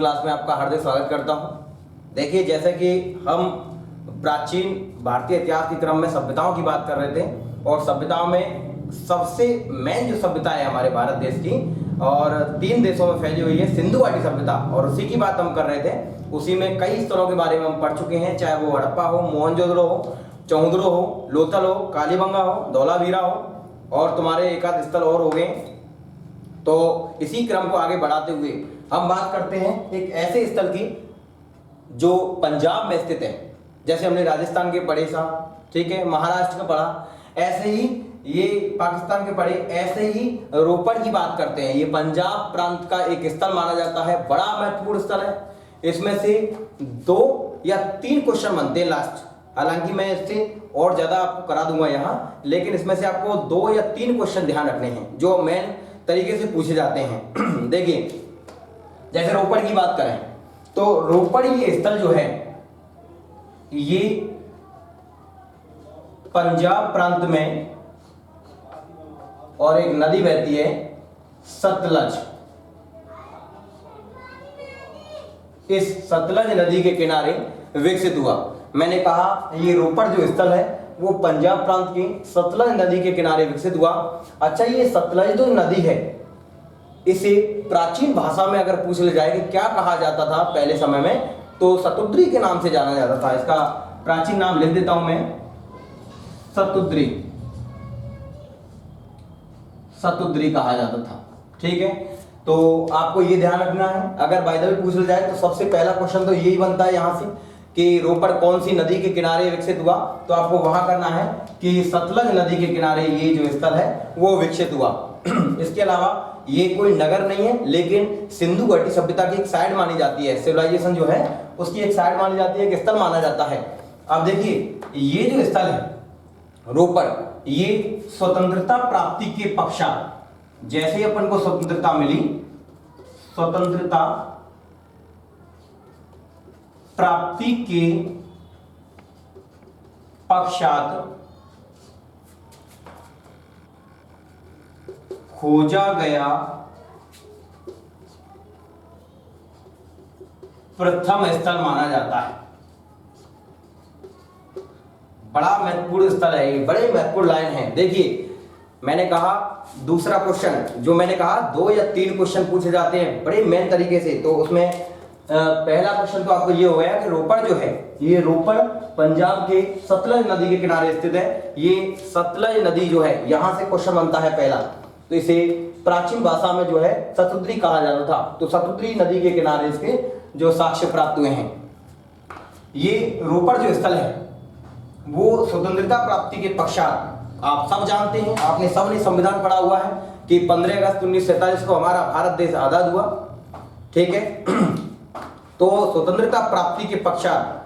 Class में आपका हार्दिक स्वागत करता हूं। देखिए, जैसे कि हम प्राचीन भारतीय इतिहास के क्रम में सभ्यताओं की बात कर रहे थे और सभ्यताओं में सबसे मेन जो सभ्यता है हमारे भारत देश की और 3 देशों में फैली हुई है सिंधु घाटी सभ्यता, और उसी की बात हम कर रहे थे। उसी में कई स्थलों के बारे में हम पढ़ चुके हैं, चाहे वो हड़प्पा हो, मोहनजोदड़ो हो, चौंदड़ो हो, लोथल हो, कालीबंगा हो, धौलावीरा हो और तुम्हारे एक आध स्थल और हो गए। तो इसी क्रम को आगे बढ़ाते हुए हम बात करते हैं एक ऐसे स्थल की जो पंजाब में स्थित है। जैसे हमने राजस्थान के पढ़े साहब, ठीक है, महाराष्ट्र का पढ़ा, ऐसे ही ये पाकिस्तान के पढ़े, ऐसे ही रोपड़ की बात करते हैं। ये पंजाब प्रांत का एक स्थल माना जाता है, बड़ा महत्वपूर्ण स्थल है। इसमें से 2 या 3 क्वेश्चन बनते हैं लास्ट। हालांकि मैं इससे और ज्यादा आपको करा दूंगा यहाँ, लेकिन इसमें से आपको 2 या 3 क्वेश्चन ध्यान रखने हैं जो मेन तरीके से पूछे जाते हैं। देखिए, जैसे रोपड़ की बात करें तो रोपड़ ये स्थल जो है ये पंजाब प्रांत में, और एक नदी बहती है सतलज। इस सतलज नदी के किनारे विकसित हुआ। मैंने कहा ये रोपड़ जो स्थल है वो पंजाब प्रांत की सतलज नदी के किनारे विकसित हुआ। अच्छा, ये सतलज जो नदी है इसे प्राचीन भाषा में अगर पूछ लिया जाए कि क्या कहा जाता था पहले समय में, तो शतुद्री के नाम से जाना जाता था। इसका प्राचीन नाम लिख देता हूं मैं, शतुद्री। शतुद्री कहा जाता था, ठीक है। तो आपको ये ध्यान रखना है, अगर बाय द वे पूछ लिया जाए तो सबसे पहला क्वेश्चन तो यही बनता है यहां से कि रोपड़ कौन सी नदी के किनारे विकसित हुआ, तो आपको वहां करना है कि सतलज नदी के किनारे ये जो स्थल है वो विकसित हुआ। इसके अलावा ये कोई नगर नहीं है, लेकिन सिंधु घाटी सभ्यता की एक साइड मानी जाती है। सिविलाइजेशन जो है उसकी एक साइड मानी जाती है, एक स्थल माना जाता है। अब देखिए, ये जो स्थल है रोपड़, ये स्वतंत्रता प्राप्ति के पश्चात, जैसे ही अपन को स्वतंत्रता मिली, स्वतंत्रता प्राप्ति के पश्चात खोजा गया प्रथम स्थल माना जाता है। बड़ा महत्वपूर्ण स्थल है ये, बड़े महत्वपूर्ण लाइन है। देखिए, मैंने कहा दूसरा क्वेश्चन जो मैंने कहा 2 या 3 क्वेश्चन पूछे जाते हैं बड़े मेन तरीके से। तो उसमें पहला क्वेश्चन तो आपको ये हो गया कि रोपड़ जो है, ये रोपड़ पंजाब के सतलज नदी के किनारे स्थित है। ये सतलज नदी जो है, यहां से क्वेश्चन बनता है पहला। तो इसे प्राचीन भाषा में जो है शतुद्री कहा जाता था। तो शतुद्री नदी के किनारे इसके जो साक्ष्य प्राप्त हुए हैं। ये रोपड़ जो स्थल है वो स्वतंत्रता प्राप्ति के पश्चात, आप सब जानते हैं, आपने सबने संविधान पढ़ा हुआ है कि 15 अगस्त 1947 को हमारा भारत देश आजाद हुआ, ठीक है। तो स्वतंत्रता प्राप्ति के पश्चात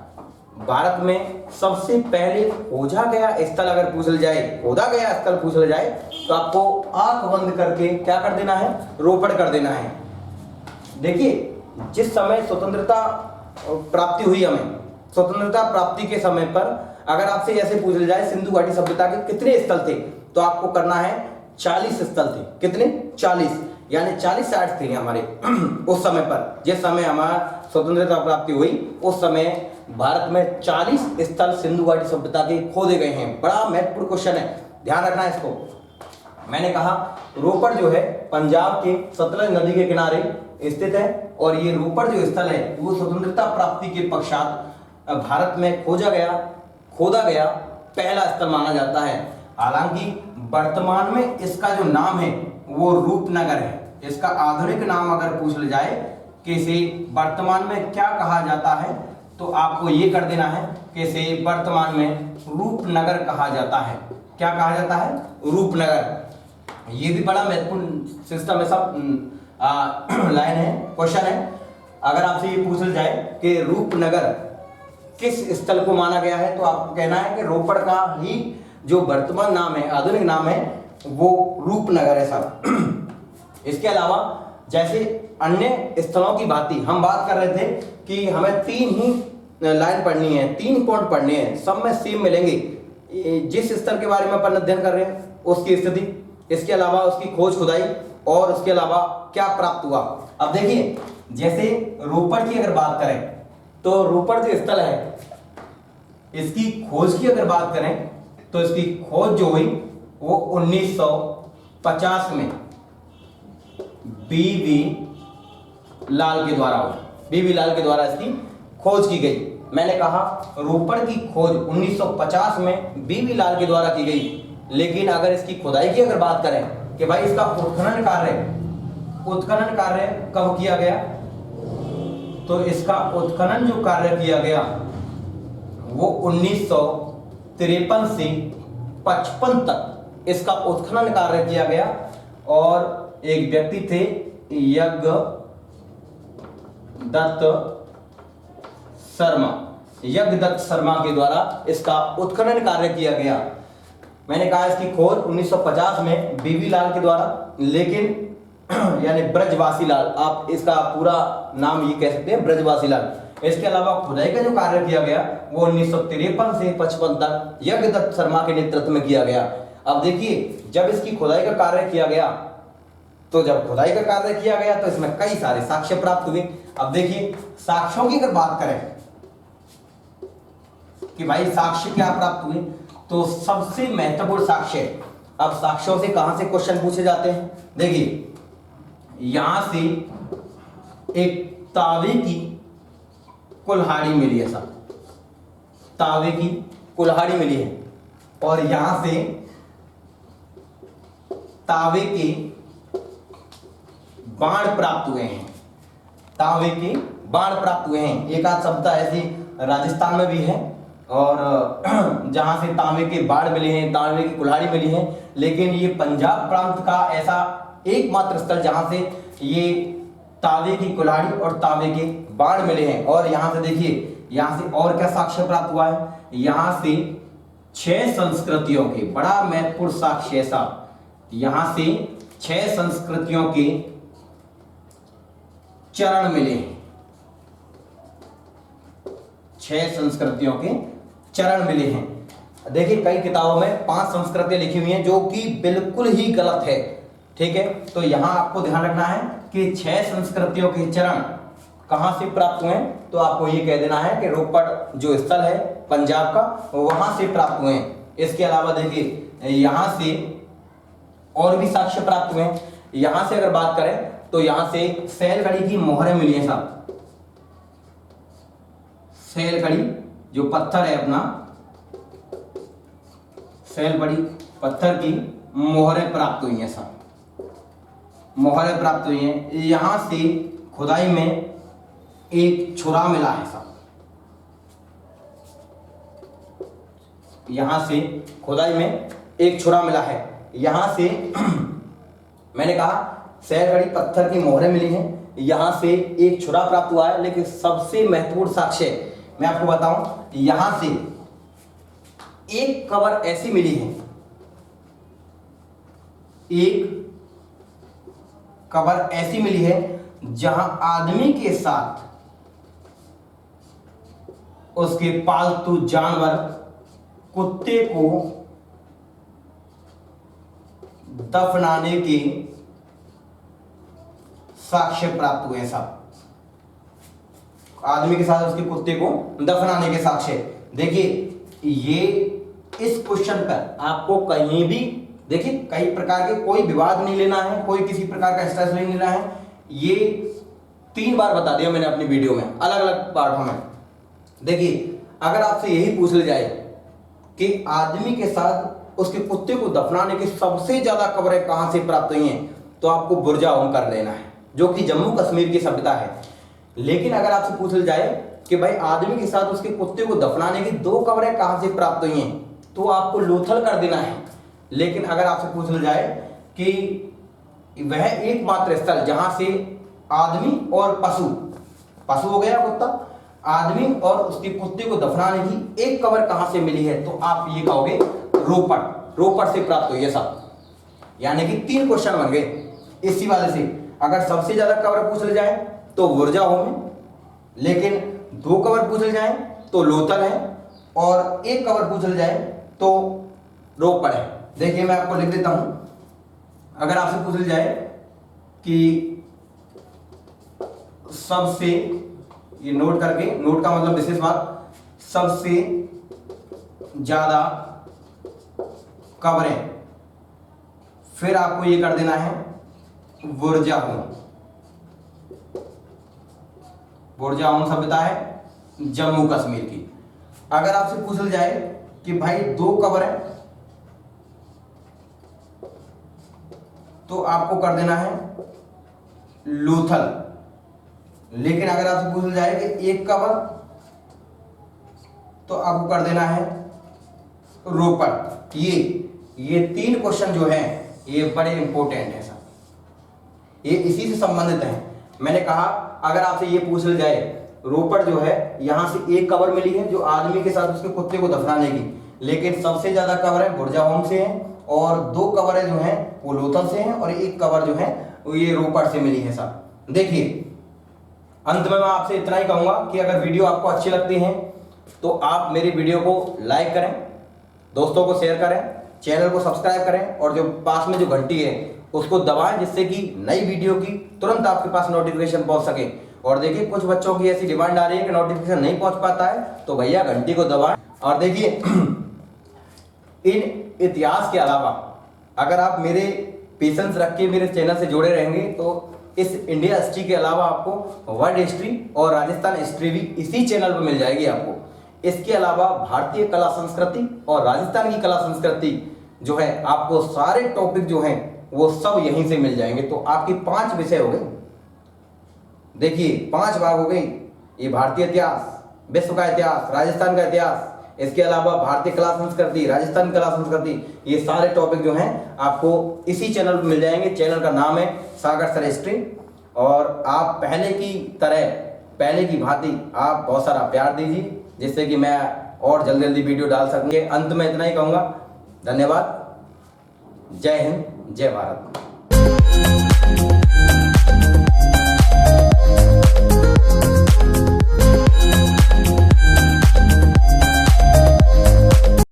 भारत में सबसे पहले खोजा गया स्थल अगर पूछ लिया जाए, खोदा गया स्थल पूछ लिया जाए, तो आपको आंख बंद करके क्या कर देना है, रोपड़ कर देना है। देखिए, जिस समय स्वतंत्रता प्राप्ति हुई, हमें स्वतंत्रता प्राप्ति के समय पर अगर आपसे ऐसे पूछ लिया जाए सिंधु घाटी सभ्यता के कितने स्थल थे, तो आपको करना है 40 स्थल थे। कितने? 40, यानी 40 साइट थे हमारे उस समय पर। जिस समय हमारा स्वतंत्रता प्राप्ति हुई उस समय भारत में 40 स्थल सिंधु घाटी सभ्यता के खोदे गए हैं। बड़ा महत्वपूर्ण क्वेश्चन है, ध्यान रखना है इसको। मैंने कहा रोपड़ जो है पंजाब के सतलज नदी के किनारे स्थित है, और ये रोपड़ जो स्थल है वो स्वतंत्रता प्राप्ति के पश्चात भारत में खोदा गया पहला स्थल माना जाता है। हालांकि वर्तमान में इसका जो नाम है वो रूपनगर है। इसका आधुनिक नाम अगर पूछ लिया जाए कि इसे वर्तमान में क्या कहा जाता है, तो आपको ये कर देना है कि इसे वर्तमान में रूपनगर कहा जाता है। क्या कहा जाता है? रूपनगर। ये भी बड़ा महत्वपूर्ण सिस्टम है, सब लाइन है, क्वेश्चन है। अगर आपसे ये पूछ लिया जाए कि रूपनगर किस स्थल को माना गया है, तो आपको कहना है कि रोपड़ का ही जो वर्तमान नाम है, आधुनिक नाम है, वो रूपनगर है साहब। इसके अलावा जैसे अन्य स्थलों की भांति हम बात कर रहे थे कि हमें 3 ही लाइन पढ़नी है, 3 पॉइंट पढ़ने हैं, सब में सेम मिलेंगे। जिस स्थल के बारे में अपन अध्ययन कर रहे हैं उसकी स्थिति, इसके अलावा उसकी खोज खुदाई, और उसके अलावा क्या प्राप्त हुआ। अब देखिए, जैसे रोपड़ की अगर बात करें तो रोपड़ जो स्थल है इसकी खोज की अगर बात करें तो इसकी खोज जो हुई वो 1950 में बीवी लाल के द्वारा हुई। बीवी लाल के द्वारा इसकी खोज की गई। मैंने कहा रोपड़ की खोज 1950 में बीवी लाल के द्वारा की गई, लेकिन अगर इसकी खुदाई की अगर बात करें कि भाई इसका उत्खनन कार्य कब किया गया, तो इसका उत्खनन जो कार्य किया गया वो 1953 से 55 तक इसका उत्खनन कार्य किया गया। और एक व्यक्ति थे यज्ञ दत्त शर्मा के द्वारा इसका उत्खनन कार्य किया गया। मैंने कहा इसकी खोज 1950 में बीवी लाल के द्वारा, लेकिन यानी ब्रजवासी लाल, आप इसका पूरा नाम ये कह सकते हैं ब्रजवासी लाल। इसके अलावा खुदाई का जो कार्य किया गया वो 1953 से 55 तक यज्ञ दत्त शर्मा के नेतृत्व में किया गया। अब देखिए जब इसकी खुदाई का कार्य किया गया तो जब खुदाई का कार्य किया गया तो इसमें कई सारे साक्ष्य प्राप्त हुए। अब देखिए साक्ष्यों की अगर बात करें कि भाई साक्ष्य क्या प्राप्त हुए, तो सबसे महत्वपूर्ण साक्ष्य, अब साक्ष्यों से कहां से क्वेश्चन पूछे जाते हैं, देखिए यहां से एक तावे की कुल्हाड़ी मिली है साहब, तावे की कुल्हाड़ी मिली है, और यहां से तावे के बाण प्राप्त हुए हैं। तावे के बाण प्राप्त हुए हैं। एक आध शब्द ऐसी राजस्थान में भी है, और जहां से तांबे के बाण मिले हैं, तांबे की कुल्हाड़ी मिली है, लेकिन ये पंजाब प्रांत का ऐसा एकमात्र स्थल जहां से ये तांबे की कुल्हाड़ी और तांबे के बाण मिले हैं। और यहां से देखिए यहां से और क्या साक्ष्य प्राप्त हुआ है, यहां से 6 संस्कृतियों के, बड़ा महत्वपूर्ण साक्ष्य ऐसा, यहां से 6 संस्कृतियों के चरण मिले हैं। 6 संस्कृतियों के चरण मिले हैं। देखिए कई किताबों में 5 संस्कृतियां लिखी हुई हैं जो कि बिल्कुल ही गलत है, ठीक है। तो यहां आपको ध्यान रखना है कि 6 संस्कृतियों के चरण कहां से प्राप्त हुए हैं, तो आपको ये कह देना है कि रोपड़ जो स्थल है पंजाब का वहां से प्राप्त हुए हैं। इसके अलावा देखिए यहां से और भी साक्ष्य प्राप्त हुए हैं। यहां से अगर बात करें तो यहां से सैलकड़ी की मोहरें मिली हैं साहब, सैलकड़ी जो पत्थर है अपना, सैलकड़ी पत्थर की मोहरें प्राप्त हुई हैं साहब, मोहरें प्राप्त हुई हैं। यहां से खुदाई में एक छुरा मिला है साहब, यहां से खुदाई में एक छुरा मिला है। यहां से मैंने कहा सैलकड़ी पत्थर की मोहरें मिली हैं, यहां से एक छुरा प्राप्त हुआ है, लेकिन सबसे महत्वपूर्ण साक्ष्य मैं आपको बताऊं, यहां से एक कबर ऐसी मिली है, एक कबर ऐसी मिली है जहां आदमी के साथ उसके पालतू जानवर कुत्ते को दफनाने के साक्ष्य प्राप्त हुए हैं साहब, आदमी के साथ उसके कुत्ते को दफनाने के साक्ष्य। देखिए ये इस क्वेश्चन पर आपको कहीं भी देखिए कई प्रकार के, कोई विवाद नहीं लेना है, कोई किसी प्रकार का स्ट्रेस नहीं लेना है। ये 3 बार बता दिया मैंने अपनी वीडियो में अलग अलग पार्टों में। देखिए अगर आपसे यही पूछ लिया जाए कि आदमी के साथ उसके कुत्ते को दफनाने की सबसे ज्यादा कब्रें कहां से प्राप्त हुई हैं, तो आपको बुर्जाहोम कर लेना है, जो कि जम्मू कश्मीर की सभ्यता है। लेकिन अगर आपसे पूछ लिया जाए कि भाई आदमी के साथ उसके कुत्ते को दफनाने की 2 कब्रें कहां से प्राप्त हुई हैं, तो आपको लोथल कर देना है। लेकिन अगर आपसे पूछ लिया जाए कि वह एकमात्र स्थल जहां से आदमी और पशु हो गया कुत्ता, आदमी और उसके कुत्ते को दफनाने की एक कब्र कहां से मिली है, तो आप ये कहोगे रोपड़ से प्राप्त हुई है साहब। यानी कि 3 क्वेश्चन बन गए इसी वाले से। अगर सबसे ज्यादा कब्र पूछ ले जाए तो बुर्जाहोम है, लेकिन 2 कब्र पूछ ले जाए तो लोथल है, और 1 कब्र पूछ ले जाए तो रोपड़ है। देखिए मैं आपको लिख देता हूं, अगर आपसे पूछ ले जाए कि सबसे, ये नोट करके, नोट का मतलब विशेष बात, सबसे ज्यादा कब्रें, फिर आपको ये कर देना है बुरजाहों। बुरजाहों सभ्यता है जम्मू कश्मीर की। अगर आपसे पूछ जाए कि भाई 2 कब्रें, तो आपको कर देना है लोथल। लेकिन अगर आपसे पूछ जाए कि 1 कब्र, तो आपको कर देना है रोपड़। ये 3 क्वेश्चन जो है ये बड़े इंपॉर्टेंट है सर, ये इसी से संबंधित है। मैंने कहा अगर आपसे ये पूछ जाए, रोपड़ जो है यहां से 1 कब्र मिली है जो आदमी के साथ उसके कुत्ते को दफनाने की, लेकिन सबसे ज्यादा कब्रें बुरजाहों से हैं, और 2 कब्रें जो हैं वो लोथल से हैं, और 1 कब्र जो है वो ये रोपड़ से मिली है साहब। देखिए अंत में मैं आपसे इतना ही कहूंगा कि अगर वीडियो आपको अच्छी लगती है तो आप मेरी वीडियो को लाइक करें, दोस्तों को शेयर करें, चैनल को सब्सक्राइब करें, और जो पास में जो घंटी है उसको दबाएं, जिससे कि नई वीडियो की तुरंत आपके पास नोटिफिकेशन पहुंच सके। और देखिए कुछ बच्चों की ऐसी डिमांड आ रही है कि नोटिफिकेशन नहीं पहुंच पाता है, तो भैया घंटी को दबाएं। और देखिए इन इतिहास के अलावा अगर आप मेरे पेशेंस रख के मेरे चैनल से जुड़े रहेंगे तो इस इंडिया हिस्ट्री के अलावा आपको वर्ल्ड हिस्ट्री और राजस्थान हिस्ट्री भी इसी चैनल पर मिल जाएगी आपको। इसके अलावा भारतीय कला संस्कृति और राजस्थान की कला संस्कृति जो है, आपको सारे टॉपिक जो हैं वो सब यहीं से मिल जाएंगे। तो आपकी 5 विषय हो गए, देखिए 5 भाग हो गई। ये भारतीय इतिहास, विश्व का इतिहास, राजस्थान का इतिहास, इसके अलावा भारतीय कला संस्कृति, राजस्थान कला संस्कृति, ये सारे टॉपिक जो हैं आपको इसी चैनल पर मिल जाएंगे। चैनल का नाम है सागर सर हिस्ट्री। और आप पहले की तरह, पहले की भांति आप बहुत सारा प्यार दीजिए, जिससे कि मैं और जल्दी जल्दी वीडियो डाल सकूंगे। अंत में इतना ही कहूँगा, धन्यवाद, जय हिंद, जय भारत।